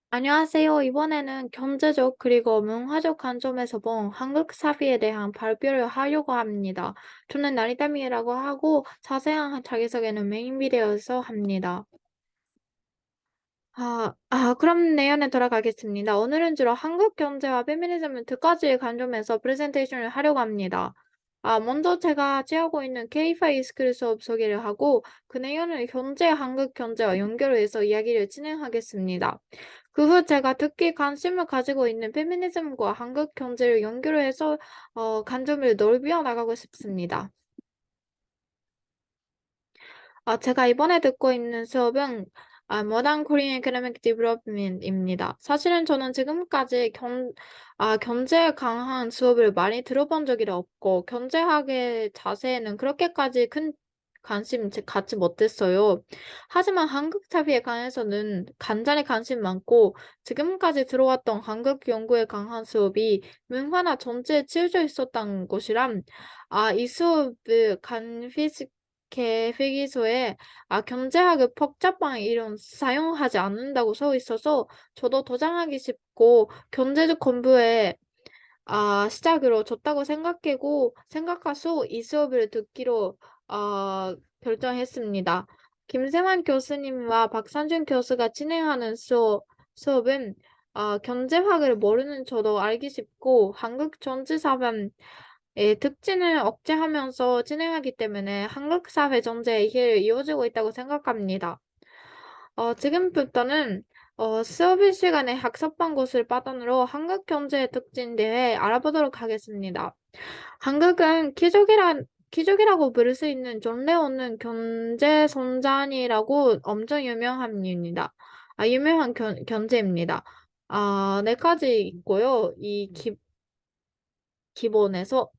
안녕하세요. 이번에는 경제적 그리고 문화적 관점에서 본 한국 사회에 대한 발표를 하려고 합니다. 저는 나리따미라고 하고 자세한 자기소개는 메인 비디오에서 합니다. 그럼 내용에 들어가겠습니다. 오늘은 주로 한국 경제와 페미니즘을 두 가지 관점에서 프레젠테이션을 하려고 합니다. 먼저 제가 취하고 있는 K5 스쿨 수업 소개를 하고 그 내용을 현재 한국 경제와 연결해서 이야기를 진행하겠습니다. 그 후 제가 특히 관심을 가지고 있는 페미니즘과 한국 경제를 연결해서 관점을 넓혀 나가고 싶습니다. 제가 이번에 듣고 있는 수업은 Modern Korean Economic Development입니다. 사실은 저는 지금까지 경제에 강한 수업을 많이 들어본 적이 없고, 경제학의 자세에는 그렇게까지 큰 관심 갖지 못했어요. 하지만 한국 사회에 관해서는 간단히 관심 많고, 지금까지 들어왔던 한국 연구에 강한 수업이 문화나 전체에 치우쳐 있었던 곳이람, 이 수업을 계획서에 경제학의 복잡한 이론 사용하지 않는다고 써 있어서 저도 도전하기 쉽고 경제적 공부에 시작으로 좋다고 생각해서 이 수업을 듣기로 결정했습니다. 김세환 교수님과 박상준 교수가 진행하는 수업은 경제학을 모르는 저도 알기 쉽고 한국 전체사회 특징을 억제하면서 진행하기 때문에 한국 사회 전체의 이해를 이어주고 있다고 생각합니다. 지금부터는 수업 시간에 학습한 것을 바탕으로 한국 경제의 특징에 대해 알아보도록 하겠습니다. 한국은 기적이라고 부를 수 있는 존재 없는 경제 선진이라고 엄청 유명합니다. 유명한 경제입니다. 네 가지 있고요. 기본에서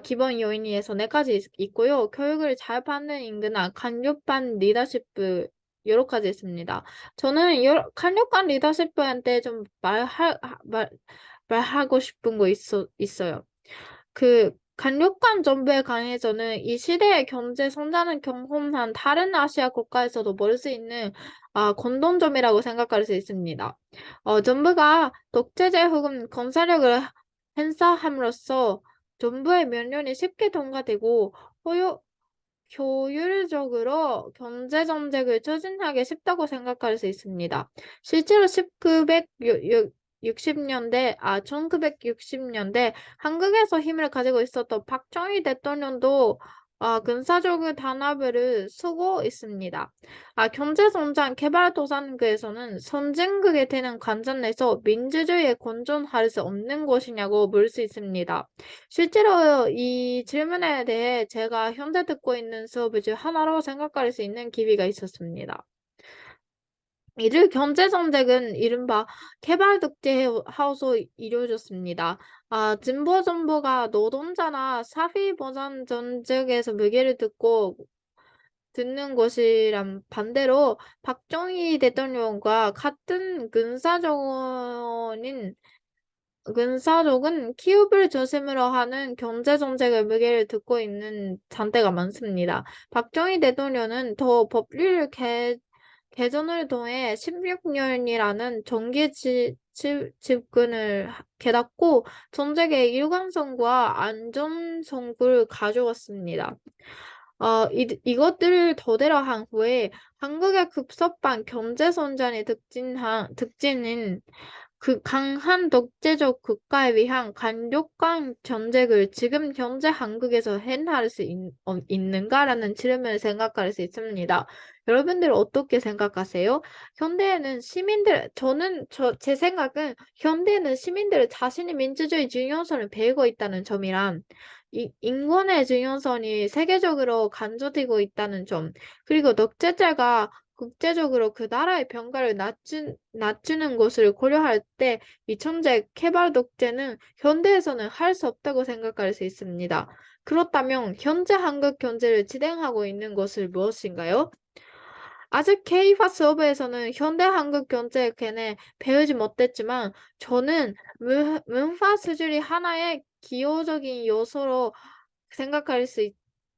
기본 요인에서 네 가지 있고요. 교육을 잘 받는 인구나 강력한 리더십부 여러 가지 있습니다. 저는 강력한 리더십부한테 좀 말하고 싶은 거 있어요. 그 강력한 정부에 관해서는 이 시대의 경제 성장을 경험한 다른 아시아 국가에서도 볼 수 있는 공통점이라고 생각할 수 있습니다. 정부가 독재자 혹은 검사력을 행사함으로써 정부의 명령이 쉽게 통과되고 효율, 효율적으로 경제 정책을 추진하기 쉽다고 생각할 수 있습니다. 실제로 1960년대 한국에서 힘을 가지고 있었던 박정희 대통령도 군사적 단합을 쓰고 있습니다. 경제성장 개발도상국에서는 선진국이 되는 관점 내서 민주주의에 건전할 수 없는 것이냐고 물 수 있습니다. 실제로 이 질문에 대해 제가 현재 듣고 있는 수업 중 하나로 생각할 수 있는 기회가 있었습니다. 이들 경제정책은 이른바 개발독재하고서 이루어졌습니다. 진보 정부가 노동자나 사회보장 정책에서 무게를 듣는 것이란 반대로 박정희 대통령과 같은 근사족은 기업을 중심으로 하는 경제정책의 무게를 듣고 있는 잔대가 많습니다. 박정희 대통령은 더 법률 개정을 통해 16년이라는 정기 집권을 깨닫고 정책의 일관성과 안정성을 가져왔습니다. 이것들을 토대로 한 후에 한국의 급속한 경제 성장의 특징인 그 강한 독재적 국가에 위한 강력한 정책을 지금 현재 한국에서 행할 수 있는가라는 질문을 생각할 수 있습니다. 여러분들 어떻게 생각하세요? 제 생각은 현대는 시민들 자신이 민주주의 중요성을 배우고 있다는 점이란 인권의 중요성이 세계적으로 강조되고 있다는 점, 그리고 독재자가 국제적으로 그 나라의 평가를 낮추는 것을 고려할 때 이천재 개발 독재는 현대에서는 할 수 없다고 생각할 수 있습니다. 그렇다면 현재 한국 경제를 진행하고 있는 것은 무엇인가요? 아직 K파 수업에서는 현대 한국 경제에 관해 배우지 못했지만 저는 문화 수준이 하나의 기호적인 요소로 생각할 수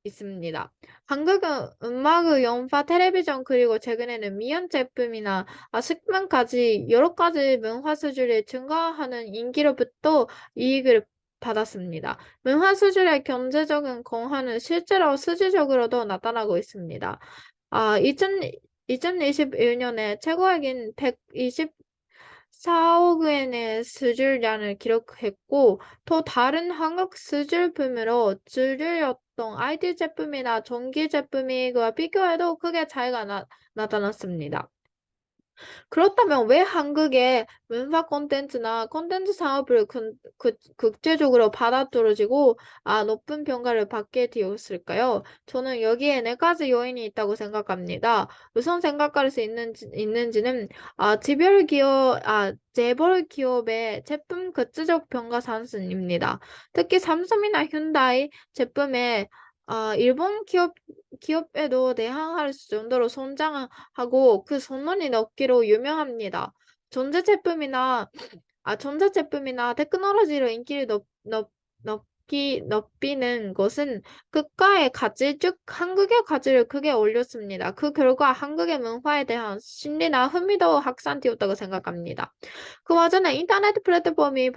있습니다. 한국은 음악의 영화, 텔레비전, 그리고 최근에는 미연 제품이나 식품까지 여러 가지 문화 수준이 증가하는 인기로부터 이익을 받았습니다. 문화 수준의 경제적인 공헌은 실제로 수지적으로도 나타나고 있습니다. 2021년에 최고액인 124억 원의 수주량을 기록했고, 또 다른 한국 수출품으로 주류였던 IT 제품이나 전기 제품과 비교해도 크게 차이가 나타났습니다. 그렇다면 왜 한국의 문화 콘텐츠나 콘텐츠 사업을 국제적으로 받아들여지고 높은 평가를 받게 되었을까요? 저는 여기에 네 가지 요인이 있다고 생각합니다. 우선 생각할 수 있는지는 재벌 기업의 제품 국제적 평가 상승입니다. 특히 삼성이나 현다이 제품에 일본 기업에도 대항할 정도로 성장하고 그 선언이 높기로 유명합니다. 전자제품이나 전자제품이나 테크놀로지로 인기를 높이는 것은 국가의 가치, 즉 한국의 가치를 크게 올렸습니다. 그 결과 한국의 문화에 대한 신뢰나 흥미도 확산되었다고 생각합니다. 그 와중에 인터넷 플랫폼이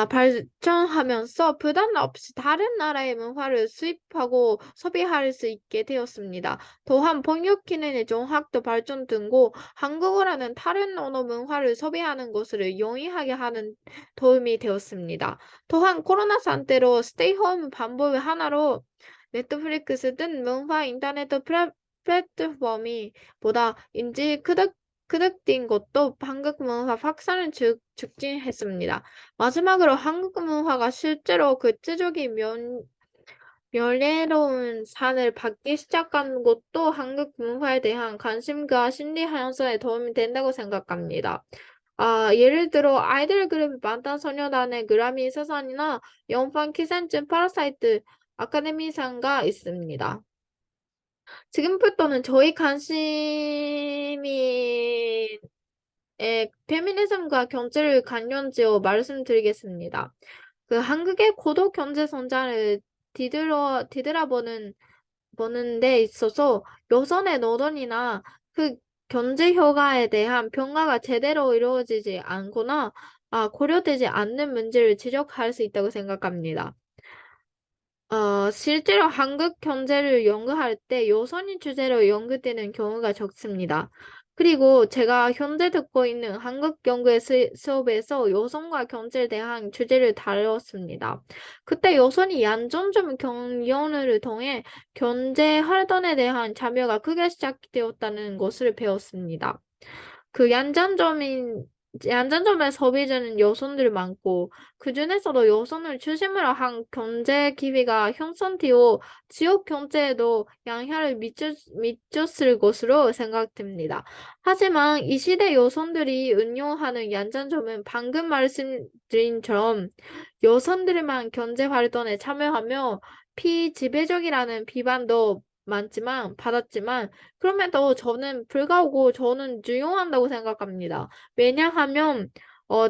발전하면서 부담 없이 다른 나라의 문화를 수입하고 소비할 수 있게 되었습니다. 또한 번역 기능의 정확도 발전되고 한국어라는 다른 언어 문화를 소비하는 것을 용이하게 하는 도움이 되었습니다. 또한 코로나 상태로 스테이홈 방법의 하나로 넷플릭스 등 문화 인터넷 플랫폼이 보다 인지 크득된 것도 한국 문화 확산을 촉진했습니다. 마지막으로 한국 문화가 실제로 국제적인 명예로운 상을 받기 시작한 것도 한국 문화에 대한 관심과 심리 향상에 도움이 된다고 생각합니다. 예를 들어 아이돌 그룹 방탄소년단의 그래미 수상이나 영판 키센츠 파라사이트 아카데미상가 있습니다. 지금부터는 저희 관심이 페미니즘과 경제를 관련지어 말씀드리겠습니다. 그 한국의 고도 경제 성장을 보는 데 있어서 여성의 노동이나 그 경제 효과에 대한 평가가 제대로 이루어지지 않거나 고려되지 않는 문제를 지적할 수 있다고 생각합니다. 실제로 한국 경제를 연구할 때 여성이 주제로 연구되는 경우가 적습니다. 그리고 제가 현재 듣고 있는 한국 연구의 수업에서 여성과 경제에 대한 주제를 다뤘습니다. 그때 여성이 양점점 경연을 통해 경제 활동에 대한 참여가 크게 시작되었다는 것을 배웠습니다. 그 양장점의 소비자는 여성들이 많고, 그중에서도 여성을 중심으로 한 경제 기회가 형성되어 지역 경제에도 영향을 미쳤을 것으로 생각됩니다. 하지만 이 시대 여성들이 운용하는 양장점은 방금 말씀드린처럼 여성들만 경제 활동에 참여하며 피지배적이라는 비판도 받았지만 그럼에도 저는 불구하고 저는 유용한다고 생각합니다. 왜냐하면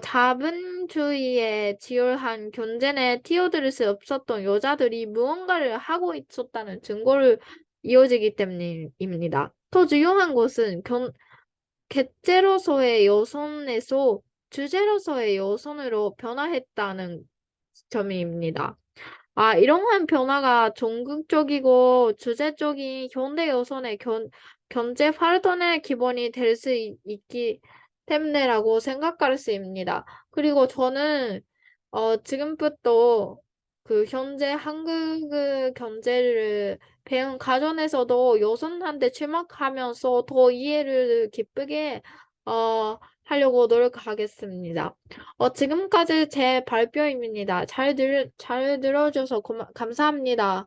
자본주의에 치열한 경쟁에 뛰어들 수 없었던 여자들이 무언가를 하고 있었다는 증거를 이어지기 때문입니다. 더 중요한 것은 객체로서의 여성에서 주제로서의 여성으로 변화했다는 점입니다. 이러한 변화가 전극적이고 주제적인 현대 여성의 경제 활동의 기본이 될 수 있기 때문에라고 생각할 수 있습니다. 그리고 저는 지금부터 그 현재 한국의 경제를 배운 과정에서도 여성한테 주목하면서 더 이해를 깊게 하려고 노력하겠습니다. 지금까지 제 발표입니다. 잘 들어줘서 감사합니다.